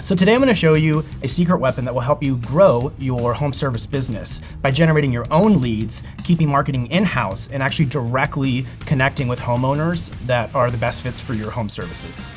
So today I'm going to show you a secret weapon that will help you grow your home service business by generating your own leads, keeping marketing in-house, and actually directly connecting with homeowners that are the best fits for your home services.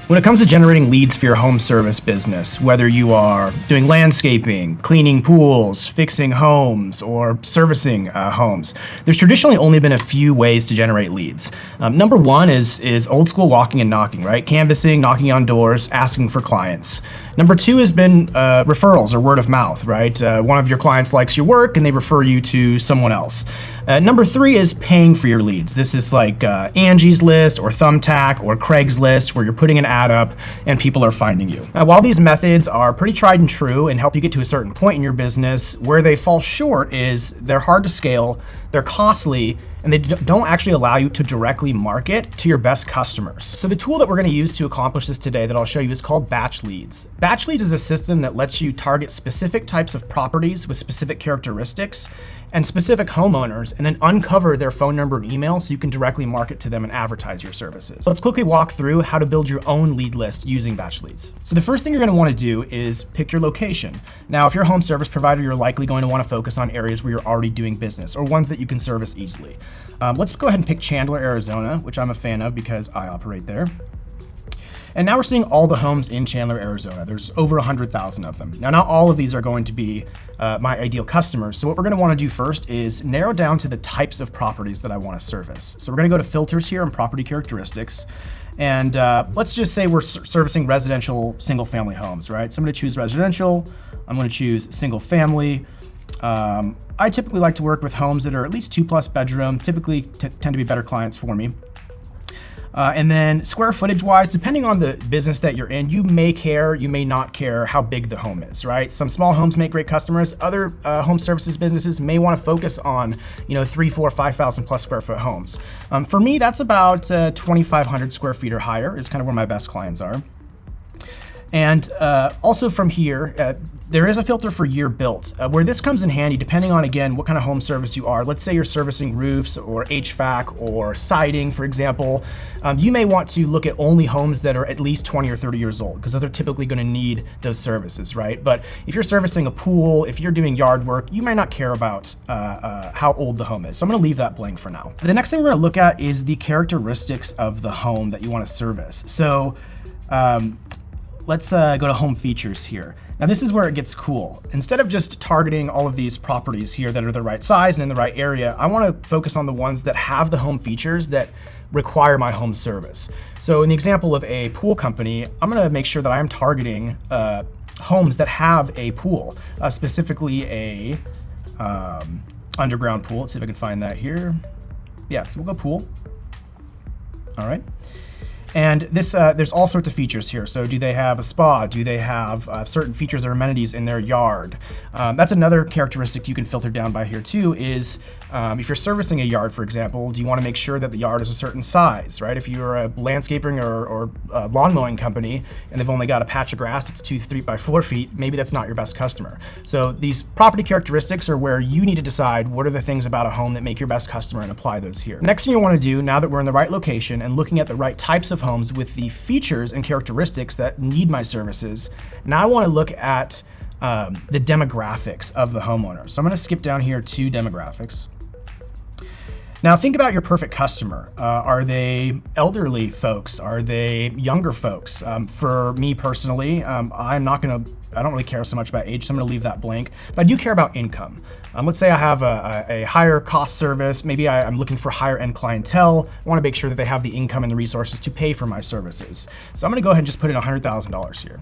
When it comes to generating leads for your home service business, whether you are doing landscaping, cleaning pools, fixing homes, or servicing homes, there's traditionally only been a few ways to generate leads. Number one is old school walking and knocking, right? Canvassing, knocking on doors, asking for clients. Number two has been referrals or word of mouth, right? One of your clients likes your work and they refer you to someone else. Number three is paying for your leads. This is like Angie's List or Thumbtack or Craigslist, where you're putting an ad up and people are finding you. While these methods are pretty tried and true and help you get to a certain point in your business, where they fall short is they're hard to scale, they're costly, and they don't actually allow you to directly market to your best customers. So the tool that we're going to use to accomplish this today that I'll show you is called BatchLeads. BatchLeads is a system that lets you target specific types of properties with specific characteristics and specific homeowners, and then uncover their phone number and email so you can directly market to them and advertise your services. Let's quickly walk through how to build your own lead list using BatchLeads. So the first thing you're going to want to do is pick your location. Now, if you're a home service provider, you're likely going to want to focus on areas where you're already doing business or ones that you can service easily. Let's go ahead and pick Chandler, Arizona, which I'm a fan of because I operate there. And now we're seeing all the homes in Chandler, Arizona. There's over 100,000 of them. Now, not all of these are going to be my ideal customers. So what we're going to want to do first is narrow down to the types of properties that I want to service. So we're going to go to filters here and property characteristics. And let's just say we're servicing residential single family homes, right? So I'm going to choose residential. I'm going to choose single family. I typically like to work with homes that are at least 2+ bedroom, typically tend to be better clients for me. And then square footage wise, depending on the business that you're in, you may care, you may not care how big the home is, right? Some small homes make great customers. Other home services businesses may want to focus on, 3, 4, 5,000 plus square foot homes. For me, that's about 2,500 square feet or higher is kind of where my best clients are. And also from here, there is a filter for year built, where this comes in handy depending on, again, what kind of home service you are. Let's say you're servicing roofs or HVAC or siding, for example. You may want to look at only homes that are at least 20 or 30 years old, because those are typically going to need those services, right? But if you're servicing a pool, if you're doing yard work, you might not care about how old the home is. So I'm going to leave that blank for now. The next thing we're going to look at is the characteristics of the home that you want to service. So let's go to home features here. Now this is where it gets cool. Instead of just targeting all of these properties here that are the right size and in the right area, I want to focus on the ones that have the home features that require my home service. So in the example of a pool company, I'm going to make sure that I'm targeting homes that have a pool, specifically a underground pool. Let's see if I can find that here. Yeah, so we'll go pool. All right. And this, there's all sorts of features here. So do they have a spa? Do they have certain features or amenities in their yard? That's another characteristic you can filter down by here too, is if you're servicing a yard, for example, do you want to make sure that the yard is a certain size, right? If you're a landscaping or lawn mowing company and they've only got a patch of grass that's 2 3 by 4 feet, maybe that's not your best customer. So these property characteristics are where you need to decide what are the things about a home that make your best customer and apply those here. The next thing you want to do, now that we're in the right location and looking at the right types of homes with the features and characteristics that need my services, now I want to look at the demographics of the homeowner. So I'm going to skip down here to demographics. Now think about your perfect customer. Are they elderly folks? Are they younger folks? For me personally, I don't really care so much about age, so I'm going to leave that blank. But I do care about income. Let's say I have a higher cost service. Maybe I'm looking for higher end clientele. I want to make sure that they have the income and the resources to pay for my services. So I'm going to go ahead and just put in $100,000 here.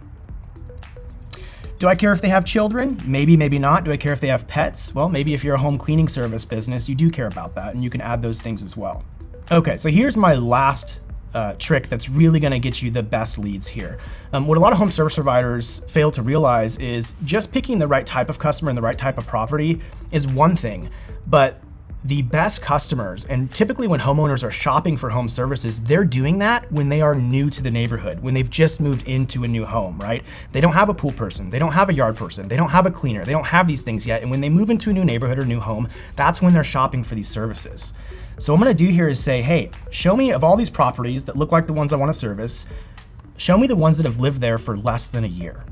Do I care if they have children? Maybe, maybe not. Do I care if they have pets? Well, maybe if you're a home cleaning service business, you do care about that, and you can add those things as well. Okay, so here's my last trick that's really going to get you the best leads here. What a lot of home service providers fail to realize is just picking the right type of customer and the right type of property is one thing, but the best customers, and typically when homeowners are shopping for home services, they're doing that when they are new to the neighborhood, when they've just moved into a new home, right? They don't have a pool person, they don't have a yard person, they don't have a cleaner, they don't have these things yet. And when they move into a new neighborhood or new home, that's when they're shopping for these services. So what I'm gonna do here is say, hey, show me of all these properties that look like the ones I wanna service, show me the ones that have lived there for less than a year.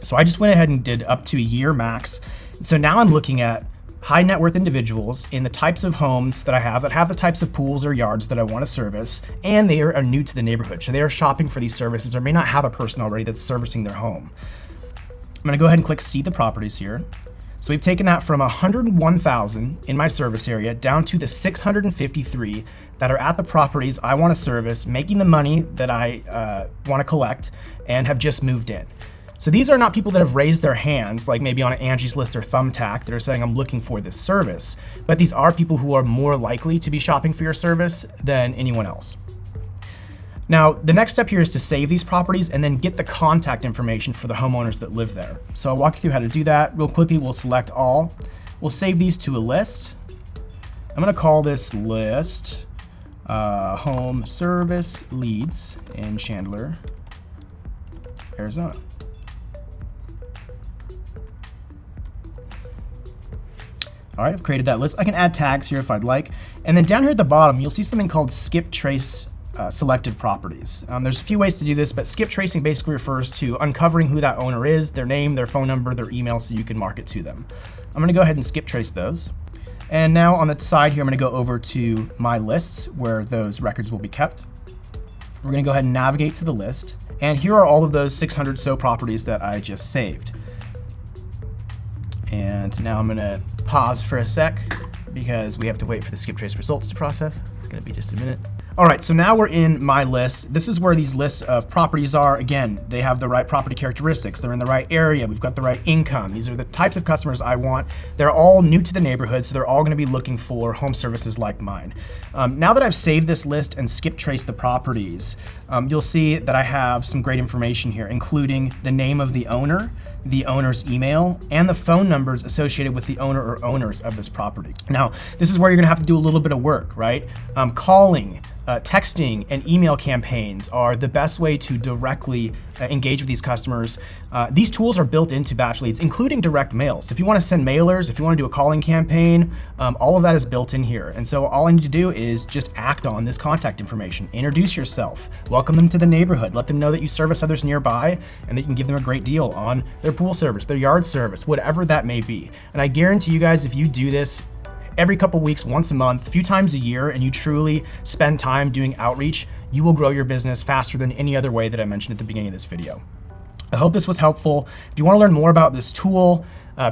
So I just went ahead and did up to a year max. So now I'm looking at high net worth individuals in the types of homes that I have that have the types of pools or yards that I want to service, and they are new to the neighborhood. So they are shopping for these services or may not have a person already that's servicing their home. I'm gonna go ahead and click see the properties here. So we've taken that from 101,000 in my service area down to the 653 that are at the properties I want to service, making the money that I want to collect and have just moved in. So these are not people that have raised their hands, like maybe on an Angie's List or Thumbtack, that are saying I'm looking for this service, but these are people who are more likely to be shopping for your service than anyone else. Now, the next step here is to save these properties and then get the contact information for the homeowners that live there. So I'll walk you through how to do that. Real quickly, we'll select all. We'll save these to a list. I'm gonna call this list Home Service Leads in Chandler, Arizona. All right, I've created that list. I can add tags here if I'd like. And then down here at the bottom, you'll see something called skip trace selected properties. There's a few ways to do this, but skip tracing basically refers to uncovering who that owner is, their name, their phone number, their email, so you can market to them. I'm gonna go ahead and skip trace those. And now on the side here, I'm gonna go over to my lists where those records will be kept. We're gonna go ahead and navigate to the list. And here are all of those 600 so properties that I just saved. And now I'm gonna pause for a sec because we have to wait for the skip trace results to process. It's gonna be just a minute. All right, so now we're in my list. This is where these lists of properties are. Again, they have the right property characteristics. They're in the right area. We've got the right income. These are the types of customers I want. They're all new to the neighborhood, so they're all gonna be looking for home services like mine. Now that I've saved this list and skip traced the properties, you'll see that I have some great information here, including the name of the owner's email, and the phone numbers associated with the owner or owners of this property. Now, this is where you're gonna have to do a little bit of work, right? Calling, texting, and email campaigns are the best way to directly engage with these customers. These tools are built into BatchLeads, including direct mail. So if you wanna send mailers, if you wanna do a calling campaign, all of that is built in here. And so all I need to do is just act on this contact information, introduce yourself, welcome them to the neighborhood, let them know that you service others nearby and that you can give them a great deal on their pool service, their yard service, whatever that may be. And I guarantee you guys, if you do this every couple weeks, once a month, a few times a year, and you truly spend time doing outreach, you will grow your business faster than any other way that I mentioned at the beginning of this video. I hope this was helpful. If you want to learn more about this tool,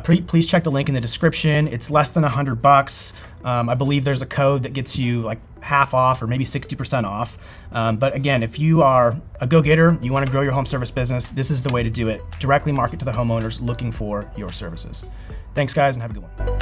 please check the link in the description. It's less than $100. I believe there's a code that gets you like half off or maybe 60% off. But again, if you are a go-getter, you want to grow your home service business, this is the way to do it. Directly market to the homeowners looking for your services. Thanks guys, and have a good one.